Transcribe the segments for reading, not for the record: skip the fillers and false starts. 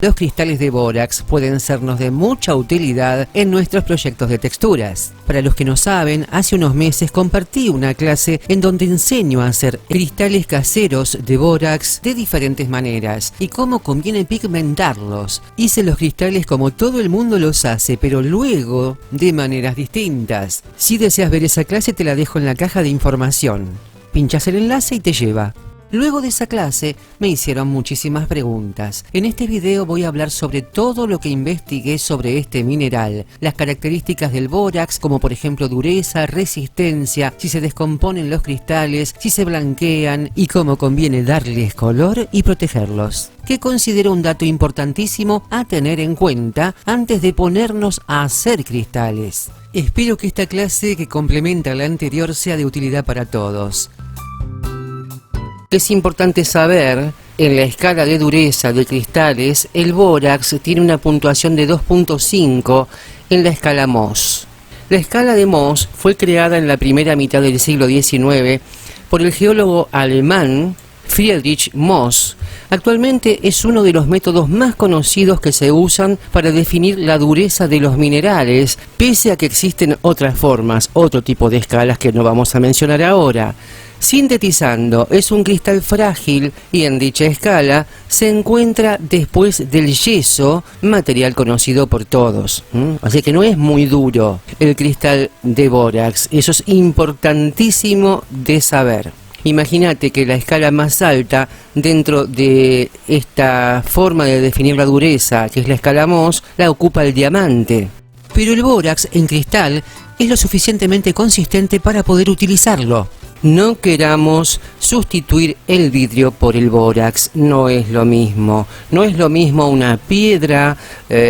Los cristales de bórax pueden sernos de mucha utilidad en nuestros proyectos de texturas. Para los que no saben, hace unos meses compartí una clase en donde enseño a hacer cristales caseros de bórax de diferentes maneras y cómo conviene pigmentarlos. Hice los cristales como todo el mundo los hace, pero luego de maneras distintas. Si deseas ver esa clase, te la dejo en la caja de información. Pinchas el enlace y te lleva. Luego de esa clase me hicieron muchísimas preguntas. En este video voy a hablar sobre todo lo que investigué sobre este mineral, las características del bórax, como por ejemplo dureza, resistencia, si se descomponen los cristales, si se blanquean y cómo conviene darles color y protegerlos, que considero un dato importantísimo a tener en cuenta antes de ponernos a hacer cristales. Espero que esta clase, que complementa a la anterior, sea de utilidad para todos. Es importante saber, en la escala de dureza de cristales, el bórax tiene una puntuación de 2.5 en la escala Mohs. La escala de Mohs fue creada en la primera mitad del siglo XIX por el geólogo alemán Friedrich Mohs. Actualmente es uno de los métodos más conocidos que se usan para definir la dureza de los minerales, pese a que existen otras formas, otro tipo de escalas que no vamos a mencionar ahora. Sintetizando, es un cristal frágil y en dicha escala se encuentra después del yeso, material conocido por todos. Así que no es muy duro el cristal de bórax, eso es importantísimo de saber. Imagínate que la escala más alta dentro de esta forma de definir la dureza, que es la escala Mohs, la ocupa el diamante. Pero el bórax en cristal es lo suficientemente consistente para poder utilizarlo. No queramos sustituir el vidrio por el bórax, no es lo mismo. No es lo mismo una piedra,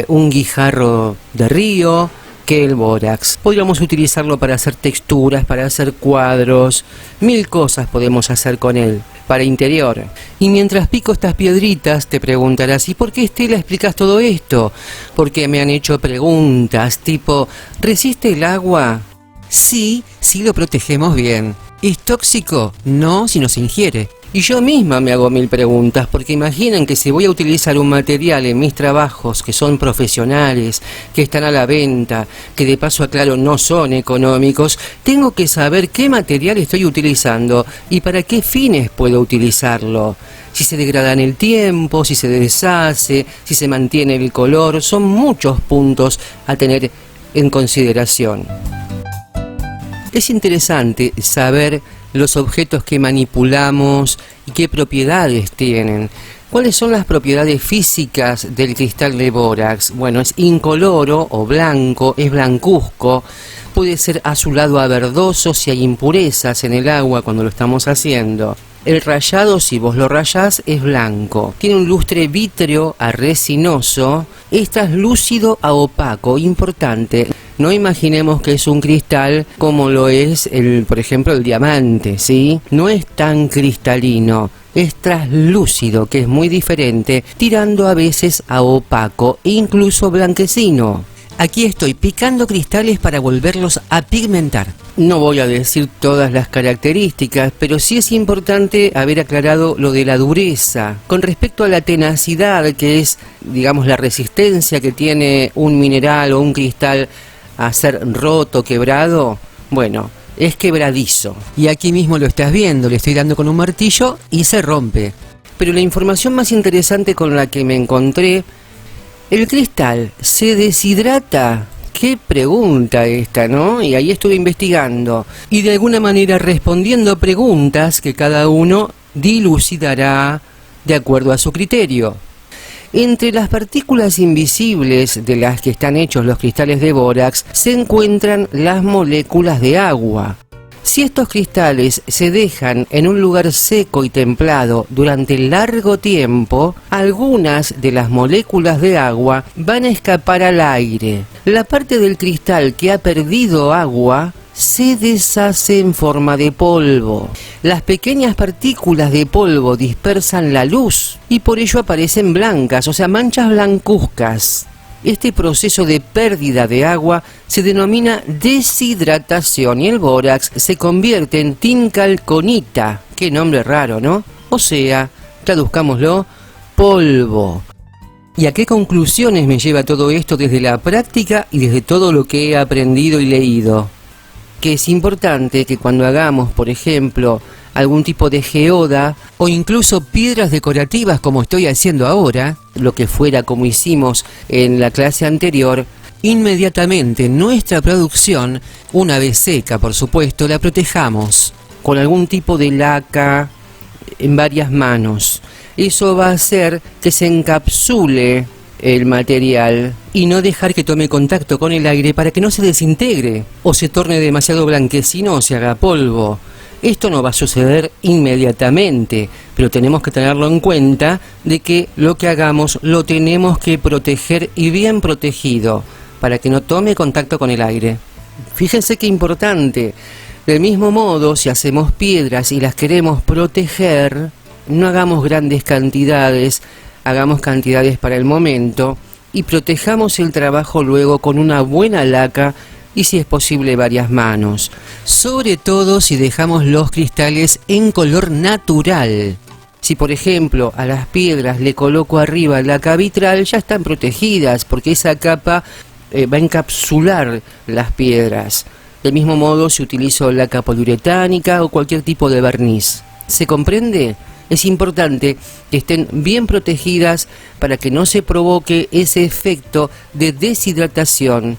un guijarro de río, que el bórax. Podríamos utilizarlo para hacer texturas, para hacer cuadros, mil cosas podemos hacer con él, para interior. Y mientras pico estas piedritas, te preguntarás, ¿y por qué, Estela, explicas todo esto? Porque me han hecho preguntas tipo, ¿resiste el agua? Sí, si lo protegemos bien. ¿Es tóxico? No, si no se ingiere. Y yo misma me hago mil preguntas, porque imaginen que si voy a utilizar un material en mis trabajos que son profesionales, que están a la venta, que de paso aclaro no son económicos, tengo que saber qué material estoy utilizando y para qué fines puedo utilizarlo. Si se degrada en el tiempo, si se deshace, si se mantiene el color, son muchos puntos a tener en consideración. Es interesante saber los objetos que manipulamos y qué propiedades tienen. ¿Cuáles son las propiedades físicas del cristal de bórax? Bueno, es incoloro o blanco, es blancuzco, puede ser azulado a verdoso si hay impurezas en el agua cuando lo estamos haciendo. El rayado, si vos lo rayás, es blanco. Tiene un lustre vítreo a resinoso, es translúcido a opaco, importante. No imaginemos que es un cristal como lo es, por ejemplo, el diamante, ¿sí? No es tan cristalino, es translúcido, que es muy diferente, tirando a veces a opaco e incluso blanquecino. Aquí estoy picando cristales para volverlos a pigmentar. No voy a decir todas las características, pero sí es importante haber aclarado lo de la dureza. Con respecto a la tenacidad, que es, digamos, la resistencia que tiene un mineral o un cristal a ser roto, quebrado, bueno, es quebradizo. Y aquí mismo lo estás viendo, le estoy dando con un martillo y se rompe. Pero la información más interesante con la que me encontré, ¿el cristal se deshidrata? Qué pregunta esta, ¿no? Y ahí estuve investigando y de alguna manera respondiendo preguntas que cada uno dilucidará de acuerdo a su criterio. Entre las partículas invisibles de las que están hechos los cristales de bórax se encuentran las moléculas de agua. Si estos cristales se dejan en un lugar seco y templado durante largo tiempo, algunas de las moléculas de agua van a escapar al aire. La parte del cristal que ha perdido agua se deshace en forma de polvo. Las pequeñas partículas de polvo dispersan la luz y por ello aparecen blancas, o sea, manchas blancuzcas. Este proceso de pérdida de agua se denomina deshidratación y el bórax se convierte en tincalconita. Qué nombre raro, ¿no? O sea, traduzcámoslo, polvo. ¿Y a qué conclusiones me lleva todo esto desde la práctica y desde todo lo que he aprendido y leído? Que es importante que cuando hagamos, por ejemplo, algún tipo de geoda o incluso piedras decorativas como estoy haciendo ahora, lo que fuera como hicimos en la clase anterior, inmediatamente nuestra producción, una vez seca por supuesto, la protejamos con algún tipo de laca en varias manos. Eso va a hacer que se encapsule el material y no dejar que tome contacto con el aire para que no se desintegre o se torne demasiado blanquecino o se haga polvo. Esto no va a suceder inmediatamente, pero tenemos que tenerlo en cuenta de que lo que hagamos lo tenemos que proteger y bien protegido para que no tome contacto con el aire. Fíjense qué importante. Del mismo modo, si hacemos piedras y las queremos proteger, no hagamos grandes cantidades, hagamos cantidades para el momento y protejamos el trabajo luego con una buena laca y si es posible varias manos, sobre todo si dejamos los cristales en color natural. Si por ejemplo a las piedras le coloco arriba laca vitral, ya están protegidas porque esa capa va a encapsular las piedras. Del mismo modo si utilizo laca poliuretánica o cualquier tipo de barniz. ¿Se comprende? Es importante que estén bien protegidas para que no se provoque ese efecto de deshidratación.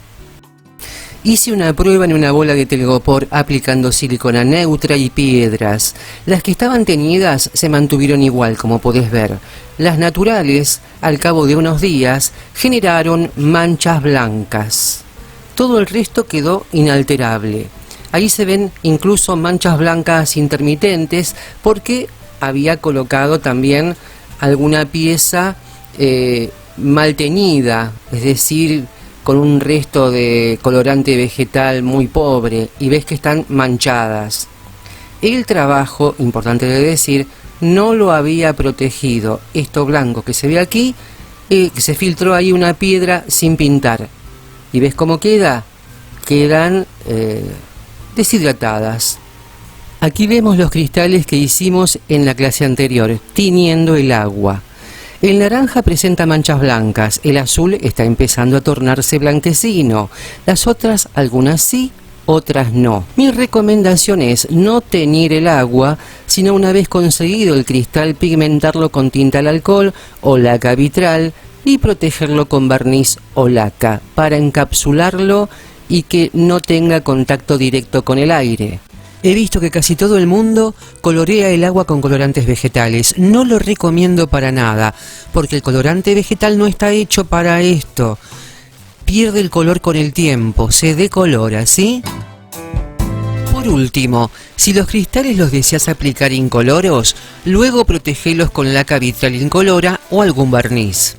Hice una prueba en una bola de telgopor aplicando silicona neutra y piedras. Las que estaban teñidas se mantuvieron igual, como podés ver. Las naturales, al cabo de unos días, generaron manchas blancas. Todo el resto quedó inalterable. Ahí se ven incluso manchas blancas intermitentes porque había colocado también alguna pieza mal teñida, es decir, con un resto de colorante vegetal muy pobre, y ves que están manchadas. El trabajo, importante de decir, no lo había protegido. Esto blanco que se ve aquí, que se filtró ahí una piedra sin pintar. ¿Y ves cómo queda? Quedan deshidratadas. Aquí vemos los cristales que hicimos en la clase anterior, tiñendo el agua. El naranja presenta manchas blancas, el azul está empezando a tornarse blanquecino, las otras, algunas sí, otras no. Mi recomendación es no teñir el agua, sino una vez conseguido el cristal pigmentarlo con tinta al alcohol o laca vitral y protegerlo con barniz o laca para encapsularlo y que no tenga contacto directo con el aire. He visto que casi todo el mundo colorea el agua con colorantes vegetales. No lo recomiendo para nada, porque el colorante vegetal no está hecho para esto. Pierde el color con el tiempo, se decolora, ¿sí? Por último, si los cristales los deseas aplicar incoloros, luego protegelos con laca vitral incolora o algún barniz.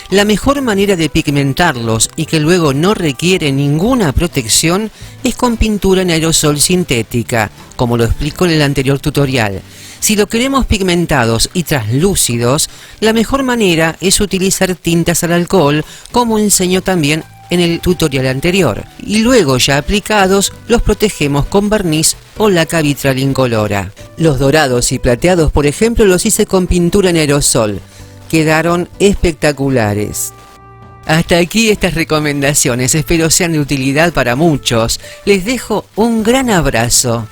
La mejor manera de pigmentarlos y que luego no requiere ninguna protección es con pintura en aerosol sintética, como lo explico en el anterior tutorial. Si lo queremos pigmentados y translúcidos, la mejor manera es utilizar tintas al alcohol, como enseño también en el tutorial anterior. Y luego ya aplicados, los protegemos con barniz o laca vitral incolora. Los dorados y plateados, por ejemplo, los hice con pintura en aerosol. Quedaron espectaculares. Hasta aquí estas recomendaciones, espero sean de utilidad para muchos. Les dejo un gran abrazo.